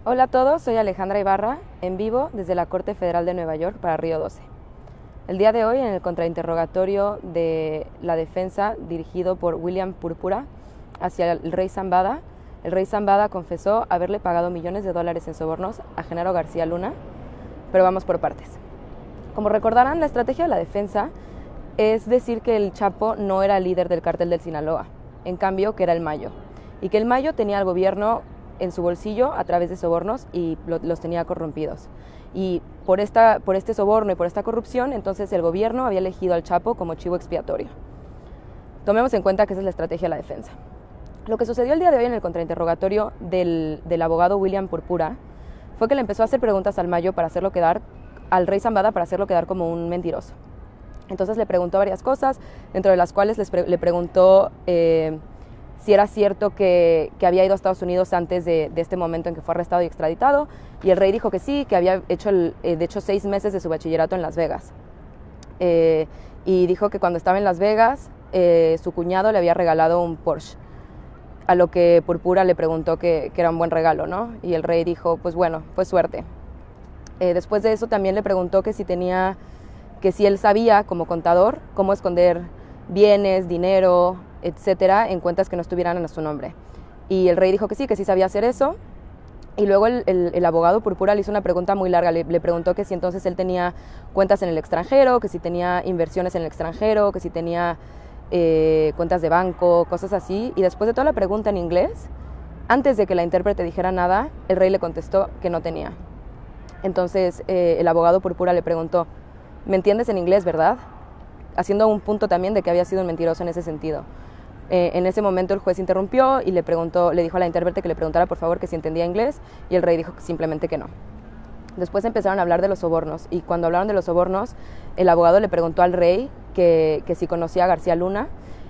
Hola a todos, soy Alejandra Ibarra, en vivo desde la Corte Federal de Nueva York para Río 12. El día de hoy, en el contrainterrogatorio de la defensa dirigido por William Púrpura hacia el rey Zambada, el rey Zambada confesó haberle pagado millones de dólares en sobornos a Genaro García Luna, pero vamos por partes. Como recordarán, la estrategia de la defensa es decir que el Chapo no era el líder del cártel del Sinaloa, en cambio que era el Mayo, y que el Mayo tenía al gobierno en su bolsillo a través de sobornos y los tenía corrompidos. Y por este soborno y por esta corrupción, entonces el gobierno había elegido al Chapo como chivo expiatorio. Tomemos en cuenta que esa es la estrategia de la defensa. Lo que sucedió el día de hoy en el contrainterrogatorio del abogado William Púrpura fue que le empezó a hacer preguntas al Mayo para hacerlo quedar, al rey Zambada, para hacerlo quedar como un mentiroso. Entonces le preguntó varias cosas, dentro de las cuales le preguntó si era cierto que había ido a Estados Unidos antes de este momento en que fue arrestado y extraditado, y el rey dijo que sí, que había hecho, de hecho, 6 meses de su bachillerato en Las Vegas. Y dijo que cuando estaba en Las Vegas, su cuñado le había regalado un Porsche, a lo que Púrpura le preguntó que era un buen regalo, ¿no? Y el rey dijo, pues bueno, fue suerte. Después de eso también le preguntó que si él sabía, como contador, cómo esconder bienes, dinero, etcétera, en cuentas que no estuvieran a su nombre. Y el rey dijo que sí sabía hacer eso. Y luego el abogado Púrpura le hizo una pregunta muy larga, le preguntó que si entonces él tenía cuentas en el extranjero, que si tenía inversiones en el extranjero, que si tenía cuentas de banco, cosas así. Y después de toda la pregunta en inglés, antes de que la intérprete dijera nada, el rey le contestó que no tenía. Entonces el abogado Púrpura le preguntó, ¿me entiendes en inglés, verdad? Haciendo un punto también de que había sido un mentiroso en ese sentido. En ese momento el juez interrumpió y le dijo a la intérprete que le preguntara por favor que si entendía inglés, y el rey dijo simplemente que no. Después empezaron a hablar de los sobornos, y cuando hablaron de los sobornos, el abogado le preguntó al rey que si conocía a García Luna,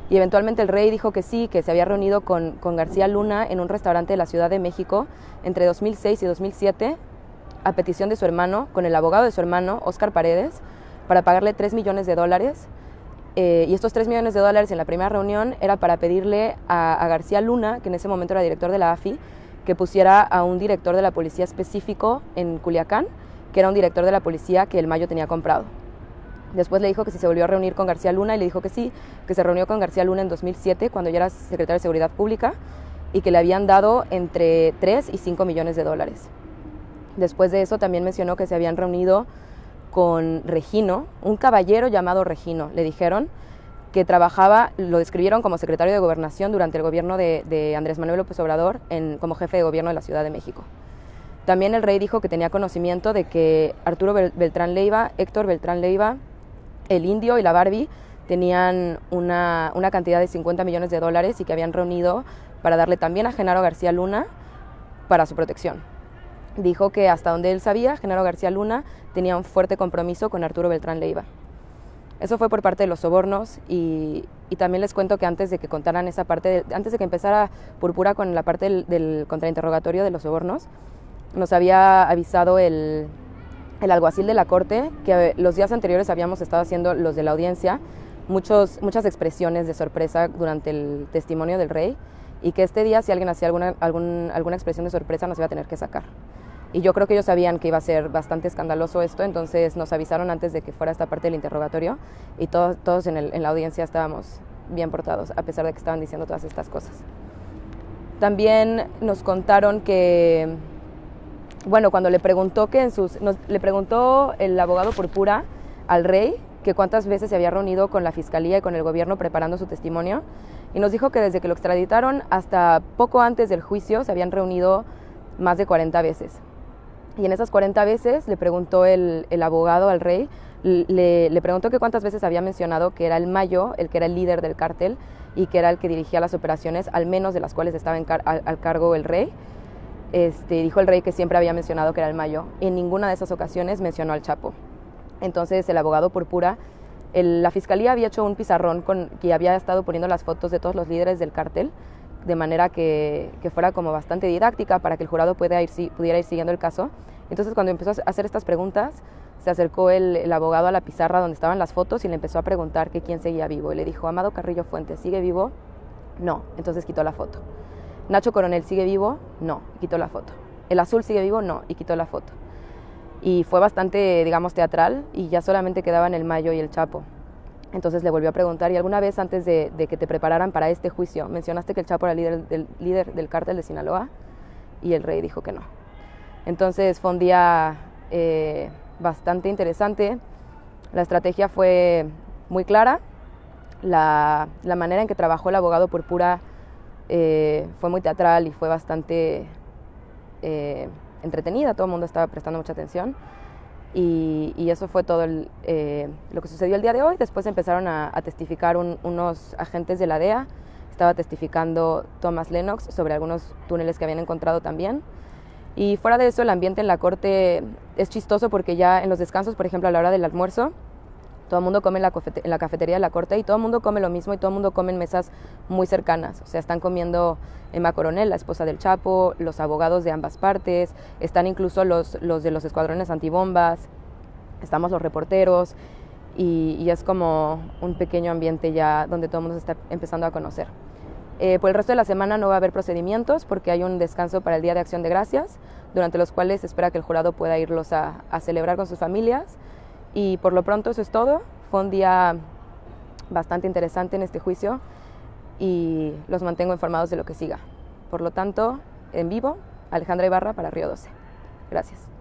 y eventualmente el rey dijo que sí, que se había reunido con García Luna en un restaurante de la Ciudad de México entre 2006 y 2007, a petición de su hermano, con el abogado de su hermano, Óscar Paredes, para pagarle $3 millones. Y estos $3 millones en la primera reunión era para pedirle a García Luna, que en ese momento era director de la AFI, que pusiera a un director de la policía específico en Culiacán, que era un director de la policía que el Mayo tenía comprado. Después le dijo que si se volvió a reunir con García Luna, y le dijo que sí, que se reunió con García Luna en 2007, cuando ya era secretario de Seguridad Pública, y que le habían dado entre 3 y 5 millones de dólares. Después de eso también mencionó que se habían reunido con Regino, un caballero llamado Regino, le dijeron, que trabajaba, lo describieron como secretario de Gobernación durante el gobierno de Andrés Manuel López Obrador como jefe de gobierno de la Ciudad de México. También el rey dijo que tenía conocimiento de que Arturo Beltrán Leiva, Héctor Beltrán Leiva, el Indio y la Barbie tenían una cantidad de $50 millones y que habían reunido para darle también a Genaro García Luna para su protección. Dijo que hasta donde él sabía, Genaro García Luna tenía un fuerte compromiso con Arturo Beltrán Leiva. Eso fue por parte de los sobornos, y también les cuento que antes de que contaran esa parte, antes de que empezara Púrpura con la parte del contrainterrogatorio de los sobornos, nos había avisado el alguacil de la corte que los días anteriores habíamos estado haciendo, los de la audiencia, muchas expresiones de sorpresa durante el testimonio del rey, y que este día si alguien hacía alguna expresión de sorpresa nos iba a tener que sacar. Y yo creo que ellos sabían que iba a ser bastante escandaloso esto, entonces nos avisaron antes de que fuera esta parte del interrogatorio, y todos en la audiencia estábamos bien portados, a pesar de que estaban diciendo todas estas cosas. También nos contaron que, bueno, cuando le preguntó le preguntó el abogado Púrpura al rey que cuántas veces se había reunido con la fiscalía y con el gobierno preparando su testimonio, y nos dijo que desde que lo extraditaron hasta poco antes del juicio se habían reunido más de 40 veces. Y en esas 40 veces le preguntó el abogado al rey, le preguntó que cuántas veces había mencionado que era el Mayo, el que era el líder del cártel, y que era el que dirigía las operaciones, al menos de las cuales estaba al cargo el rey. Dijo el rey que siempre había mencionado que era el Mayo. En ninguna de esas ocasiones mencionó al Chapo. Entonces el abogado Púrpura, la fiscalía había hecho un pizarrón que había estado poniendo las fotos de todos los líderes del cártel, de manera que fuera como bastante didáctica para que el jurado pudiera ir siguiendo el caso. Entonces cuando empezó a hacer estas preguntas, se acercó el abogado a la pizarra donde estaban las fotos y le empezó a preguntar que quién seguía vivo, y le dijo, Amado Carrillo Fuentes, ¿sigue vivo? No, entonces quitó la foto. Nacho Coronel, ¿sigue vivo? No, quitó la foto. ¿el azul sigue vivo? No, y quitó la foto. Y fue bastante, digamos, teatral, y ya solamente quedaban el Mayo y el Chapo. Entonces le volvió a preguntar, ¿y alguna vez antes de que te prepararan para este juicio mencionaste que el Chapo era el líder del cártel de Sinaloa? Y el rey dijo que no. Entonces fue un día bastante interesante. La estrategia fue muy clara. La manera en que trabajó el abogado Púrpura fue muy teatral y fue bastante entretenida. Todo el mundo estaba prestando mucha atención. Y eso fue todo lo que sucedió el día de hoy. Después empezaron a testificar unos agentes de la DEA. Estaba testificando Thomas Lennox sobre algunos túneles que habían encontrado también. Y fuera de eso, el ambiente en la corte es chistoso porque ya en los descansos, por ejemplo, a la hora del almuerzo, todo el mundo come en la cafetería de la corte y todo el mundo come lo mismo y todo el mundo come en mesas muy cercanas. O sea, están comiendo Emma Coronel, la esposa del Chapo, los abogados de ambas partes, están incluso los de los escuadrones antibombas, estamos los reporteros y es como un pequeño ambiente ya donde todo el mundo se está empezando a conocer. Por el resto de la semana no va a haber procedimientos porque hay un descanso para el Día de Acción de Gracias, durante los cuales se espera que el jurado pueda irlos a celebrar con sus familias. Y por lo pronto eso es todo. Fue un día bastante interesante en este juicio y los mantengo informados de lo que siga. Por lo tanto, en vivo, Alejandra Ibarra para Río 12. Gracias.